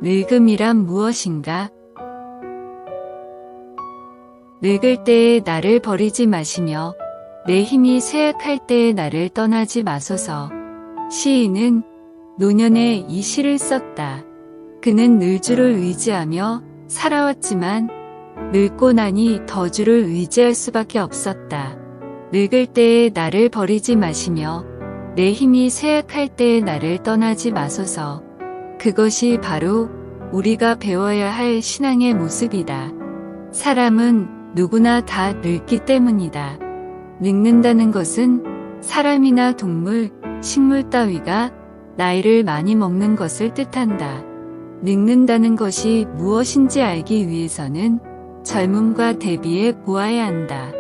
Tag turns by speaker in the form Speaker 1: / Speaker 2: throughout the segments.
Speaker 1: 늙음이란 무엇인가? 늙을 때에 나를 버리지 마시며 내 힘이 쇠약할 때에 나를 떠나지 마소서. 시인은 노년에 이 시를 썼다. 그는 늘 주를 의지하며 살아왔지만 늙고 나니 더 주를 의지할 수밖에 없었다. 늙을 때에 나를 버리지 마시며 내 힘이 쇠약할 때에 나를 떠나지 마소서. 그것이 바로 우리가 배워야 할 신앙의 모습이다. 사람은 누구나 다 늙기 때문이다. 늙는다는 것은 사람이나 동물, 식물 따위가 나이를 많이 먹는 것을 뜻한다. 늙는다는 것이 무엇인지 알기 위해서는 젊음과 대비해 보아야 한다.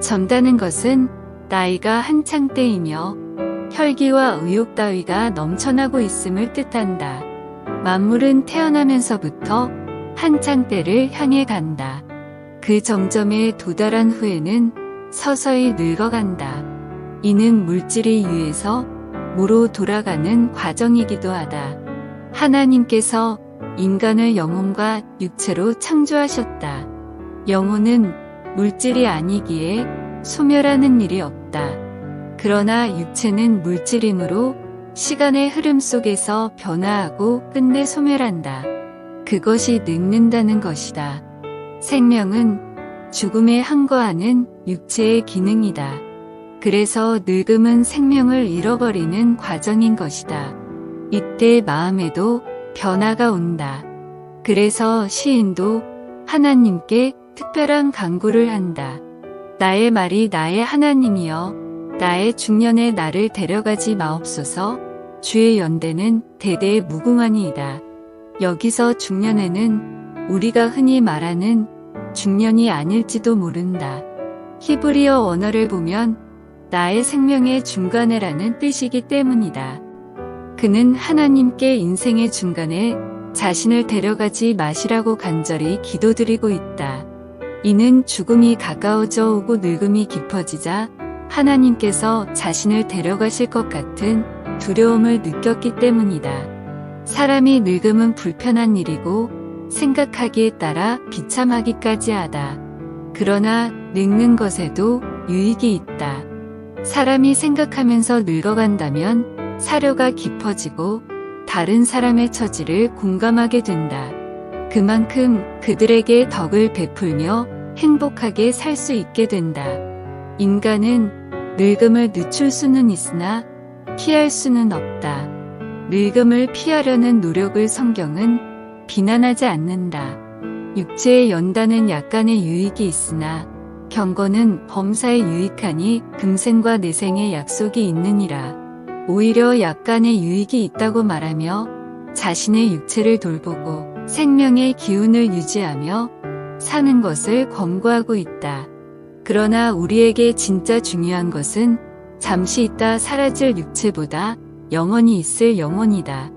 Speaker 1: 젊다는 것은 나이가 한창 때이며 혈기와 의욕 따위가 넘쳐나고 있음을 뜻한다. 만물은 태어나면서부터 한창 때를 향해 간다. 그 정점에 도달한 후에는 서서히 늙어간다. 이는 물질이 위에서 무로 돌아가는 과정이기도 하다. 하나님께서 인간을 영혼과 육체로 창조하셨다. 영혼은 물질이 아니기에 소멸하는 일이 없다. 그러나 육체는 물질이므로 시간의 흐름 속에서 변화하고 끝내 소멸한다. 그것이 늙는다는 것이다. 생명은 죽음에 항거하는 육체의 기능이다. 그래서 늙음은 생명을 잃어버리는 과정인 것이다. 이때 마음에도 변화가 온다. 그래서 시인도 하나님께 특별한 간구를 한다. 나의 말이 나의 하나님이여 나의 중년에 나를 데려가지 마옵소서. 주의 연대는 대대 무궁하니이다. 여기서 중년에는 우리가 흔히 말하는 중년이 아닐지도 모른다. 히브리어 원어를 보면 나의 생명의 중간에라는 뜻이기 때문이다. 그는 하나님께 인생의 중간에 자신을 데려가지 마시라고 간절히 기도드리고 있다. 이는 죽음이 가까워져 오고 늙음이 깊어지자 하나님께서 자신을 데려가실 것 같은 두려움을 느꼈기 때문이다. 사람이 늙음은 불편한 일이고 생각하기에 따라 비참하기까지 하다. 그러나 늙는 것에도 유익이 있다. 사람이 생각하면서 늙어간다면 사려가 깊어지고 다른 사람의 처지를 공감하게 된다. 그만큼 그들에게 덕을 베풀며 행복하게 살 수 있게 된다. 인간은 늙음을 늦출 수는 있으나 피할 수는 없다. 늙음을 피하려는 노력을 성경은 비난하지 않는다. 육체의 연단은 약간의 유익이 있으나 경건은 범사에 유익하니 금생과 내생의 약속이 있느니라. 오히려 약간의 유익이 있다고 말하며 자신의 육체를 돌보고 생명의 기운을 유지하며 사는 것을 권고하고 있다. 그러나 우리에게 진짜 중요한 것은 잠시 있다 사라질 육체보다 영원히 있을 영혼이다.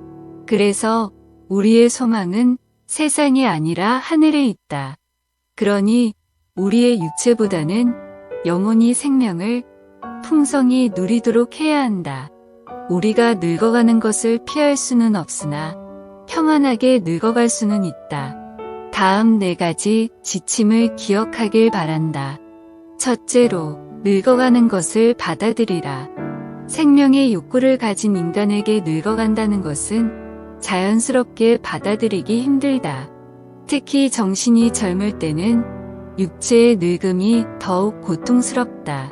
Speaker 1: 그래서 우리의 소망은 세상이 아니라 하늘에 있다. 그러니 우리의 육체보다는 영원히 생명을 풍성히 누리도록 해야 한다. 우리가 늙어가는 것을 피할 수는 없으나 평안하게 늙어갈 수는 있다. 다음 4가지 지침을 기억하길 바란다. 첫째로, 늙어가는 것을 받아들이라. 생명의 욕구를 가진 인간에게 늙어간다는 것은 자연스럽게 받아들이기 힘들다. 특히 정신이 젊을 때는 육체의 늙음이 더욱 고통스럽다.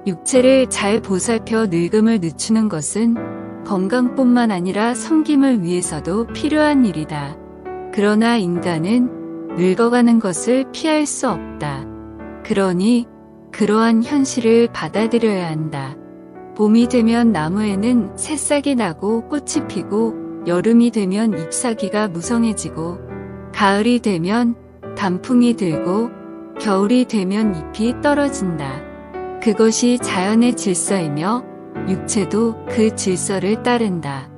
Speaker 1: 육체를 잘 보살펴 늙음을 늦추는 것은 건강뿐만 아니라 섬김을 위해서도 필요한 일이다. 그러나 인간은 늙어가는 것을 피할 수 없다. 그러니 그러한 현실을 받아들여야 한다. 봄이 되면 나무에는 새싹이 나고 꽃이 피고 여름이 되면 잎사귀가 무성해지고 가을이 되면 단풍이 들고 겨울이 되면 잎이 떨어진다. 그것이 자연의 질서이며 육체도 그 질서를 따른다.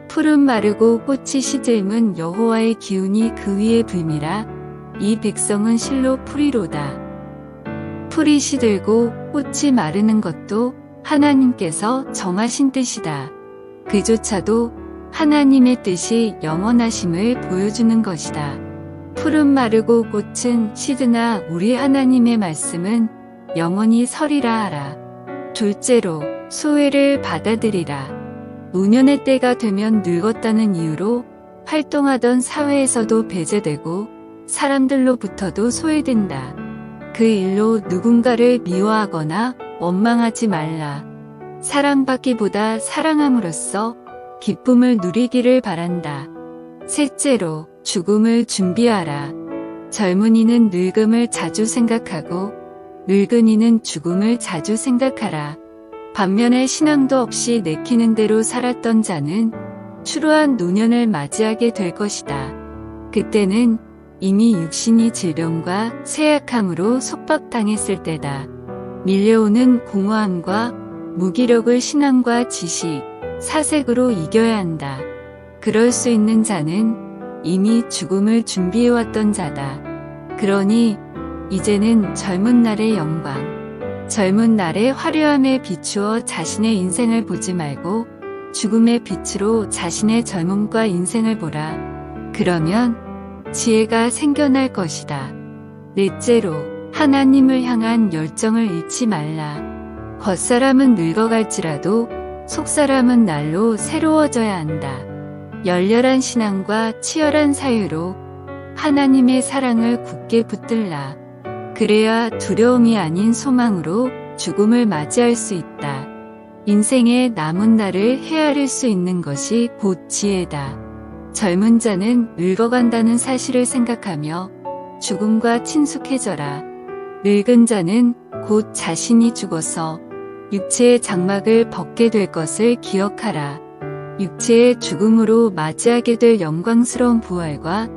Speaker 1: 풀은 마르고 꽃이 시들면 여호와의 기운이 그 위에 붐이라. 이 백성은 실로 풀이로다. 풀이 시들고 꽃이 마르는 것도 하나님께서 정하신 뜻이다. 그조차도 하나님의 뜻이 영원하심을 보여주는 것이다. 풀은 마르고 꽃은 시드나 우리 하나님의 말씀은 영원히 서리라 하라. 둘째로, 소외를 받아들이라. 노년의 때가 되면 늙었다는 이유로 활동하던 사회에서도 배제되고 사람들로부터도 소외된다. 그 일로 누군가를 미워하거나 원망하지 말라. 사랑받기보다 사랑함으로써 기쁨을 누리기를 바란다. 셋째로, 죽음을 준비하라. 젊은이는 늙음을 자주 생각하고 늙은이는 죽음을 자주 생각하라. 반면에 신앙도 없이 내키는 대로 살았던 자는 추로한 노년을 맞이하게 될 것이다. 그때는 이미 육신이 질병과 쇠약함으로 속박당했을 때다. 밀려오는 공허함과 무기력을 신앙과 지식, 사색으로 이겨야 한다. 그럴 수 있는 자는 이미 죽음을 준비해왔던 자다. 그러니 이제는 젊은 날의 영광, 젊은 날의 화려함에 비추어 자신의 인생을 보지 말고 죽음의 빛으로 자신의 젊음과 인생을 보라. 그러면 지혜가 생겨날 것이다. 넷째로, 하나님을 향한 열정을 잃지 말라. 겉사람은 늙어갈지라도 속사람은 날로 새로워져야 한다. 열렬한 신앙과 치열한 사유로 하나님의 사랑을 굳게 붙들라. 그래야 두려움이 아닌 소망으로 죽음을 맞이할 수 있다. 인생의 남은 날을 헤아릴 수 있는 것이 곧 지혜다. 젊은 자는 늙어간다는 사실을 생각하며 죽음과 친숙해져라. 늙은 자는 곧 자신이 죽어서 육체의 장막을 벗게 될 것을 기억하라. 육체의 죽음으로 맞이하게 될 영광스러운 부활과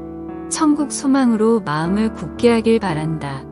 Speaker 1: 천국 소망으로 마음을 굳게 하길 바란다.